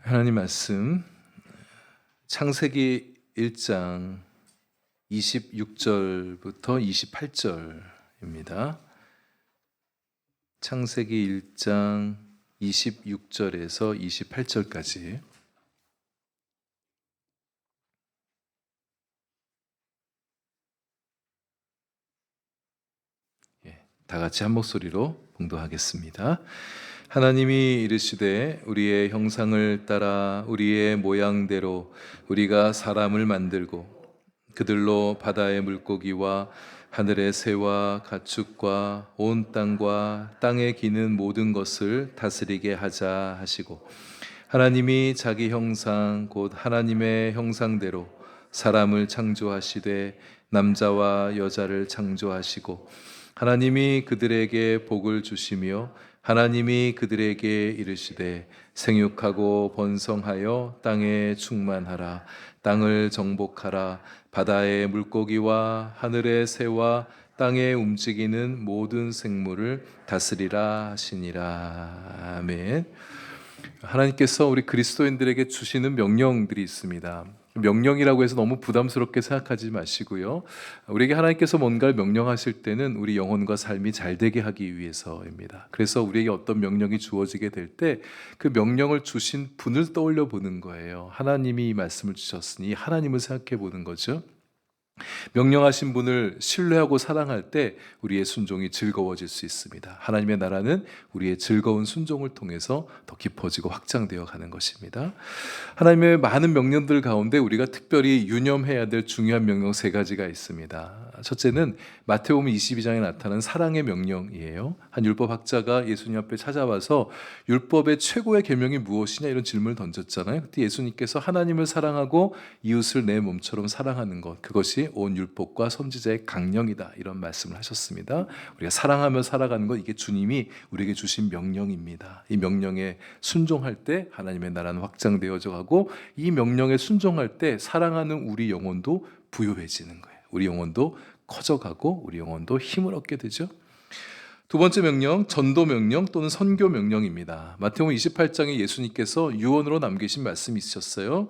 하나님 말씀 창세기 1장 26절부터 28절입니다. 창세기 1장 26절에서 28절까지 다 같이 한 목소리로 봉독하겠습니다. 하나님이 이르시되 우리의 형상을 따라 우리의 모양대로 우리가 사람을 만들고 그들로 바다의 물고기와 하늘의 새와 가축과 온 땅과 땅에 기는 모든 것을 다스리게 하자 하시고, 하나님이 자기 형상 곧 하나님의 형상대로 사람을 창조하시되 남자와 여자를 창조하시고, 하나님이 그들에게 복을 주시며 하나님이 그들에게 이르시되 생육하고 번성하여 땅에 충만하라. 땅을 정복하라. 바다의 물고기와 하늘의 새와 땅에 움직이는 모든 생물을 다스리라 하시니라. 아멘. 하나님께서 우리 그리스도인들에게 주시는 명령들이 있습니다. 명령이라고 해서 너무 부담스럽게 생각하지 마시고요. 우리에게 하나님께서 뭔가를 명령하실 때는 우리 영혼과 삶이 잘 되게 하기 위해서입니다. 그래서 우리에게 어떤 명령이 주어지게 될 때 그 명령을 주신 분을 떠올려 보는 거예요. 하나님이 이 말씀을 주셨으니 하나님을 생각해 보는 거죠. 명령하신 분을 신뢰하고 사랑할 때 우리의 순종이 즐거워질 수 있습니다. 하나님의 나라는 우리의 즐거운 순종을 통해서 더 깊어지고 확장되어 가는 것입니다. 하나님의 많은 명령들 가운데 우리가 특별히 유념해야 될 중요한 명령 세 가지가 있습니다. 첫째는 마태복음 22장에 나타난 사랑의 명령이에요. 한 율법학자가 예수님 앞에 찾아와서 율법의 최고의 계명이 무엇이냐 이런 질문을 던졌잖아요. 그때 예수님께서 하나님을 사랑하고 이웃을 내 몸처럼 사랑하는 것, 그것이 온 율법과 선지자의 강령이다, 이런 말씀을 하셨습니다. 우리가 사랑하며 살아가는 것, 이게 주님이 우리에게 주신 명령입니다. 이 명령에 순종할 때 하나님의 나라는 확장되어져 가고, 이 명령에 순종할 때 사랑하는 우리 영혼도 부유해지는 거예요. 우리 영혼도 커져가고 우리 영혼도 힘을 얻게 되죠. 두 번째 명령, 전도 명령 또는 선교 명령입니다. 마태복음 28장에 예수님께서 유언으로 남기신 말씀이 있으셨어요.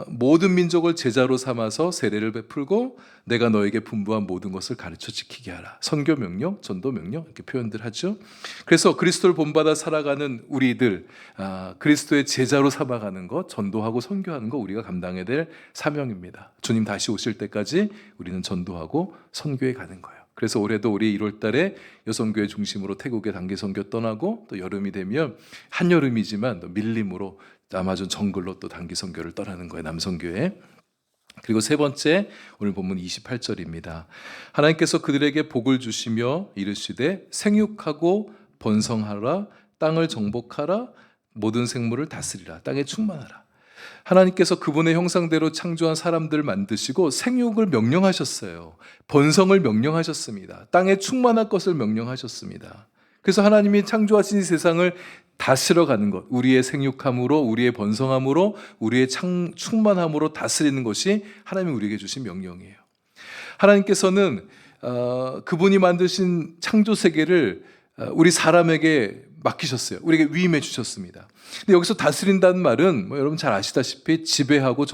모든 민족을 제자로 삼아서 세례를 베풀고 내가 너에게 분부한 모든 것을 가르쳐 지키게 하라. 선교 명령, 전도 명령, 이렇게 표현들 하죠. 그래서 그리스도를 본받아 살아가는 우리들, 그리스도의 제자로 삼아가는 것, 전도하고 선교하는 것, 우리가 감당해야 될 사명입니다. 주님 다시 오실 때까지 우리는 전도하고 선교해 가는 거예요. 그래서 올해도 우리 1월 달에 여성교회 중심으로 태국에 단기 선교 떠나고, 또 여름이 되면 한여름이지만 또 밀림으로 아마존 정글로 또 단기 선교를 떠나는 거예요, 남성교회. 그리고 세 번째, 오늘 본문 28절입니다. 하나님께서 그들에게 복을 주시며 이르시되 생육하고 번성하라. 땅을 정복하라. 모든 생물을 다스리라. 땅에 충만하라. 하나님께서 그분의 형상대로 창조한 사람들을 만드시고 생육을 명령하셨어요. 번성을 명령하셨습니다. 땅에 충만할 것을 명령하셨습니다. 그래서 하나님이 창조하신 이 세상을 다스려 가는 것, 우리의 생육함으로, 우리의 번성함으로, 우리의 충만함으로 다스리는 것이 하나님이 우리에게 주신 명령이에요. 하나님께서는 그분이 만드신 창조 세계를 우리 사람에게 맡기셨어요. 우리에게 위임해 주셨습니다. 근데 여기서 다스린다는 말은 여러분 잘 아시다시피 지배하고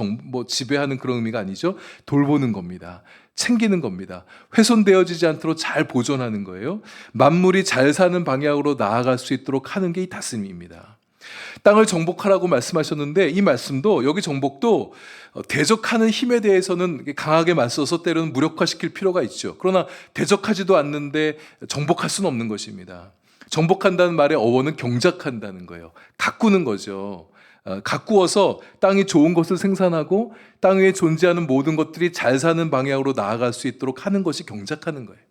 지배하는 그런 의미가 아니죠. 돌보는 겁니다. 챙기는 겁니다. 훼손되어지지 않도록 잘 보존하는 거예요. 만물이 잘 사는 방향으로 나아갈 수 있도록 하는 게 이 다스림입니다. 땅을 정복하라고 말씀하셨는데, 이 말씀도, 여기 정복도 대적하는 힘에 대해서는 강하게 맞서서 때로는 무력화시킬 필요가 있죠. 그러나 대적하지도 않는데 정복할 수는 없는 것입니다. 정복한다는 말의 어원은 경작한다는 거예요. 가꾸는 거죠. 가꾸어서 땅이 좋은 것을 생산하고 땅 위에 존재하는 모든 것들이 잘 사는 방향으로 나아갈 수 있도록 하는 것이 경작하는 거예요.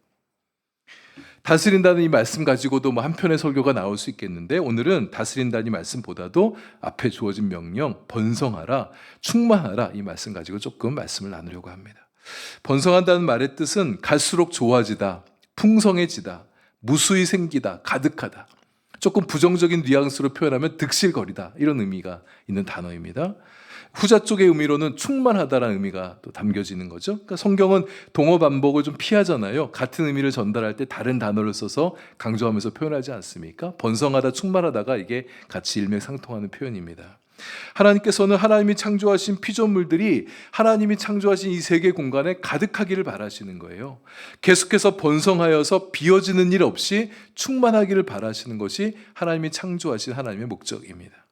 다스린다는 이 말씀 가지고도 한편의 설교가 나올 수 있겠는데, 오늘은 다스린다는 이 말씀보다도 앞에 주어진 명령, 번성하라, 충만하라, 이 말씀 가지고 조금 말씀을 나누려고 합니다. 번성한다는 말의 뜻은 갈수록 좋아지다, 풍성해지다, 무수히 생기다, 가득하다. 조금 부정적인 뉘앙스로 표현하면 득실거리다, 이런 의미가 있는 단어입니다. 후자 쪽의 의미로는 충만하다라는 의미가 또 담겨지는 거죠. 그러니까 성경은 동어 반복을 좀 피하잖아요. 같은 의미를 전달할 때 다른 단어를 써서 강조하면서 표현하지 않습니까? 번성하다, 충만하다가 이게 같이 일맥상통하는 표현입니다. 하나님께서는 하나님이 창조하신 피조물들이 하나님이 창조하신 이 세계 공간에 가득하기를 바라시는 거예요. 계속해서 번성하여서 비어지는 일 없이 충만하기를 바라시는 것이 하나님이 창조하신 하나님의 목적입니다.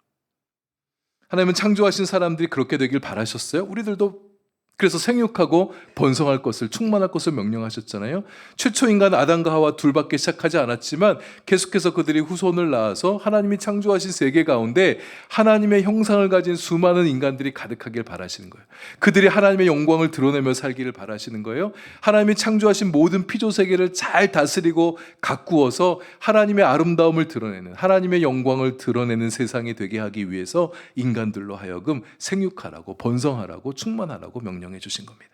하나님은 창조하신 사람들이 그렇게 되길 바라셨어요. 우리들도 그래서 생육하고 번성할 것을, 충만할 것을 명령하셨잖아요. 최초 인간 아담과 하와 둘밖에 시작하지 않았지만 계속해서 그들이 후손을 낳아서 하나님이 창조하신 세계 가운데 하나님의 형상을 가진 수많은 인간들이 가득하길 바라시는 거예요. 그들이 하나님의 영광을 드러내며 살기를 바라시는 거예요. 하나님이 창조하신 모든 피조 세계를 잘 다스리고 가꾸어서 하나님의 아름다움을 드러내는, 하나님의 영광을 드러내는 세상이 되게 하기 위해서 인간들로 하여금 생육하라고, 번성하라고, 충만하라고 명령해 주신 겁니다.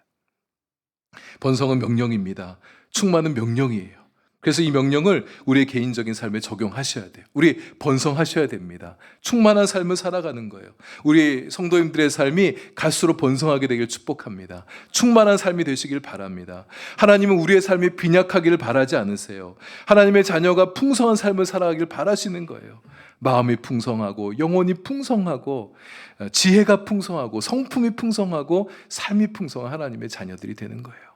번성은 명령입니다. 충만은 명령이에요. 그래서 이 명령을 우리의 개인적인 삶에 적용하셔야 돼요. 우리 번성하셔야 됩니다. 충만한 삶을 살아가는 거예요. 우리 성도님들의 삶이 갈수록 번성하게 되길 축복합니다. 충만한 삶이 되시길 바랍니다. 하나님은 우리의 삶이 빈약하기를 바라지 않으세요. 하나님의 자녀가 풍성한 삶을 살아가길 바라시는 거예요. 마음이 풍성하고 영혼이 풍성하고 지혜가 풍성하고 성품이 풍성하고 삶이 풍성한 하나님의 자녀들이 되는 거예요.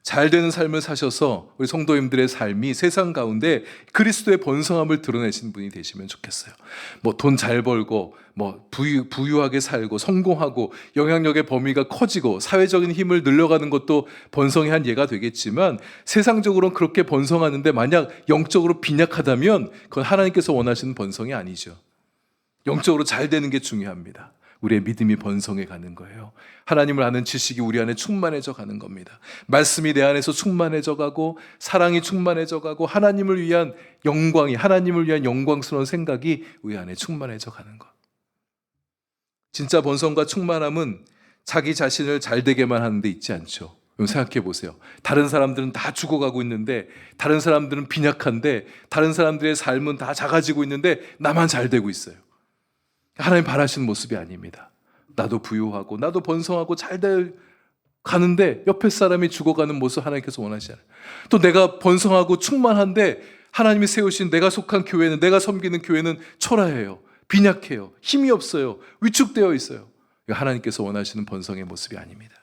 잘 되는 삶을 사셔서 우리 성도님들의 삶이 세상 가운데 그리스도의 번성함을 드러내신 분이 되시면 좋겠어요. 뭐 돈 잘 벌고 뭐 부유하게 살고 성공하고 영향력의 범위가 커지고 사회적인 힘을 늘려가는 것도 번성의 한 예가 되겠지만 세상적으로는 그렇게 번성하는데 만약 영적으로 빈약하다면 그건 하나님께서 원하시는 번성이 아니죠. 영적으로 잘 되는 게 중요합니다. 우리의 믿음이 번성해 가는 거예요. 하나님을 아는 지식이 우리 안에 충만해져 가는 겁니다. 말씀이 내 안에서 충만해져 가고 사랑이 충만해져 가고 하나님을 위한 영광이, 하나님을 위한 영광스러운 생각이 우리 안에 충만해져 가는 것. 진짜 번성과 충만함은 자기 자신을 잘 되게만 하는 데 있지 않죠. 생각해 보세요. 다른 사람들은 다 죽어가고 있는데, 다른 사람들은 빈약한데, 다른 사람들의 삶은 다 작아지고 있는데 나만 잘 되고 있어요. 하나님 바라시는 모습이 아닙니다. 나도 부유하고 나도 번성하고 잘 가는데 옆에 사람이 죽어가는 모습 하나님께서 원하시잖아요. 또 내가 번성하고 충만한데 하나님이 세우신 내가 속한 교회는, 내가 섬기는 교회는 초라해요. 빈약해요. 힘이 없어요. 위축되어 있어요. 하나님께서 원하시는 번성의 모습이 아닙니다.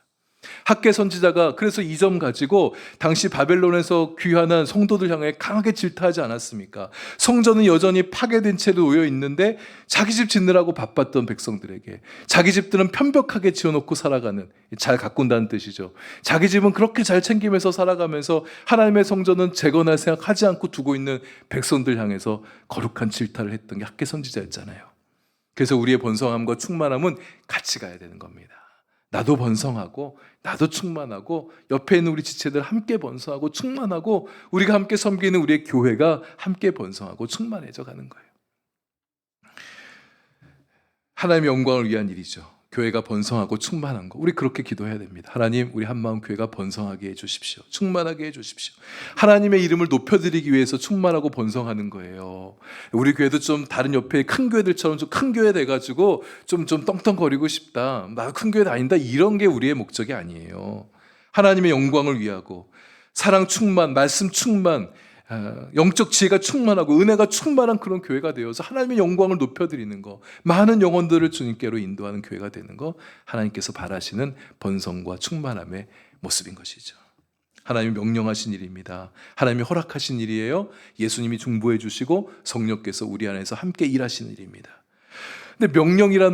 학개 선지자가 그래서 이 점 가지고 당시 바벨론에서 귀환한 성도들 향해 강하게 질타하지 않았습니까? 성전은 여전히 파괴된 채로 놓여 있는데 자기 집 짓느라고 바빴던 백성들에게 자기 집들은 편벽하게 지어놓고 살아가는, 잘 가꾼다는 뜻이죠. 자기 집은 그렇게 잘 챙기면서 살아가면서 하나님의 성전은 재건할 생각하지 않고 두고 있는 백성들 향해서 거룩한 질타를 했던 게 학개 선지자였잖아요. 그래서 우리의 번성함과 충만함은 같이 가야 되는 겁니다. 나도 번성하고 나도 충만하고 옆에 있는 우리 지체들 함께 번성하고 충만하고 우리가 함께 섬기는 우리의 교회가 함께 번성하고 충만해져 가는 거예요. 하나님의 영광을 위한 일이죠. 교회가 번성하고 충만한 거. 우리 그렇게 기도해야 됩니다. 하나님, 우리 한마음 교회가 번성하게 해주십시오. 충만하게 해주십시오. 하나님의 이름을 높여드리기 위해서 충만하고 번성하는 거예요. 우리 교회도 좀 다른 옆에 큰 교회들처럼 좀 큰 교회 돼가지고 좀 떵떵거리고 싶다. 나 큰 교회 다닌다. 이런 게 우리의 목적이 아니에요. 하나님의 영광을 위하고 사랑 충만, 말씀 충만, 영적 지혜가 충만하고 은혜가 충만한 그런 교회가 되어서 하나님의 영광을 높여드리는 거, 많은 영혼들을 주님께로 인도하는 교회가 되는 거, 하나님께서 바라시는 번성과 충만함의 모습인 것이죠. 하나님이 명령하신 일입니다. 하나님이 허락하신 일이에요. 예수님이 중보해 주시고 성령께서 우리 안에서 함께 일하시는 일입니다. 근데 명령이란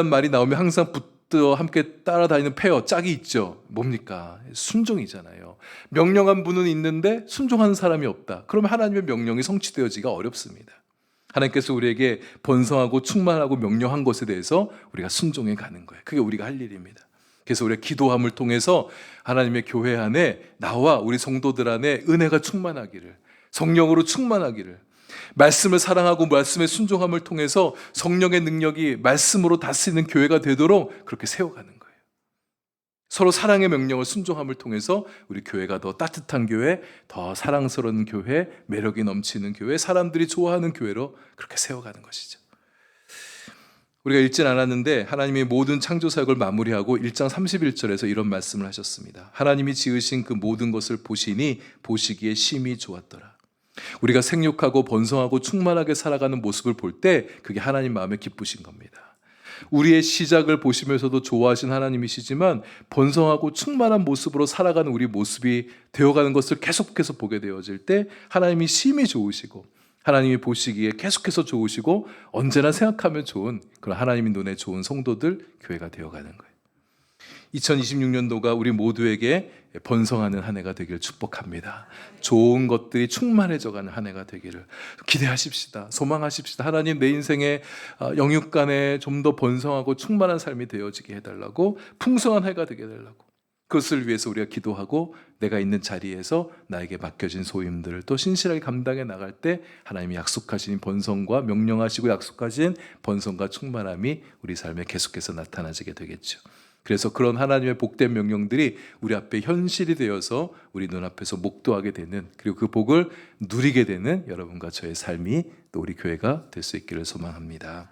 말이 나오면 항상 함께 따라다니는 페어, 짝이 있죠. 뭡니까? 순종이잖아요. 명령한 분은 있는데 순종하는 사람이 없다. 그러면 하나님의 명령이 성취되어지기가 어렵습니다. 하나님께서 우리에게 번성하고 충만하고 명령한 것에 대해서 우리가 순종해 가는 거예요. 그게 우리가 할 일입니다. 그래서 우리가 기도함을 통해서 하나님의 교회 안에 나와 우리 성도들 안에 은혜가 충만하기를, 성령으로 충만하기를, 말씀을 사랑하고 말씀의 순종함을 통해서 성령의 능력이 말씀으로 다스리는 교회가 되도록 그렇게 세워가는 거예요. 서로 사랑의 명령을 순종함을 통해서 우리 교회가 더 따뜻한 교회, 더 사랑스러운 교회, 매력이 넘치는 교회, 사람들이 좋아하는 교회로 그렇게 세워가는 것이죠. 우리가 읽진 않았는데 하나님이 모든 창조사역을 마무리하고 1장 31절에서 이런 말씀을 하셨습니다. 하나님이 지으신 그 모든 것을 보시니 보시기에 심히 좋았더라. 우리가 생육하고 번성하고 충만하게 살아가는 모습을 볼 때 그게 하나님 마음에 기쁘신 겁니다. 우리의 시작을 보시면서도 좋아하신 하나님이시지만 번성하고 충만한 모습으로 살아가는 우리 모습이 되어가는 것을 계속해서 보게 되어질 때 하나님이 심히 좋으시고 하나님이 보시기에 계속해서 좋으시고 언제나 생각하면 좋은 그런 하나님의 눈에 좋은 성도들, 교회가 되어가는 거예요. 2026년도가 우리 모두에게 번성하는 한 해가 되기를 축복합니다. 좋은 것들이 충만해져가는 한 해가 되기를 기대하십시다. 소망하십시다. 하나님, 내 인생의 영육간에 좀 더 번성하고 충만한 삶이 되어지게 해달라고, 풍성한 해가 되게 해달라고, 그것을 위해서 우리가 기도하고 내가 있는 자리에서 나에게 맡겨진 소임들을 또 신실하게 감당해 나갈 때 하나님이 약속하신 번성과, 명령하시고 약속하신 번성과 충만함이 우리 삶에 계속해서 나타나지게 되겠죠. 그래서 그런 하나님의 복된 명령들이 우리 앞에 현실이 되어서 우리 눈앞에서 목도하게 되는, 그리고 그 복을 누리게 되는 여러분과 저의 삶이 또 우리 교회가 될 수 있기를 소망합니다.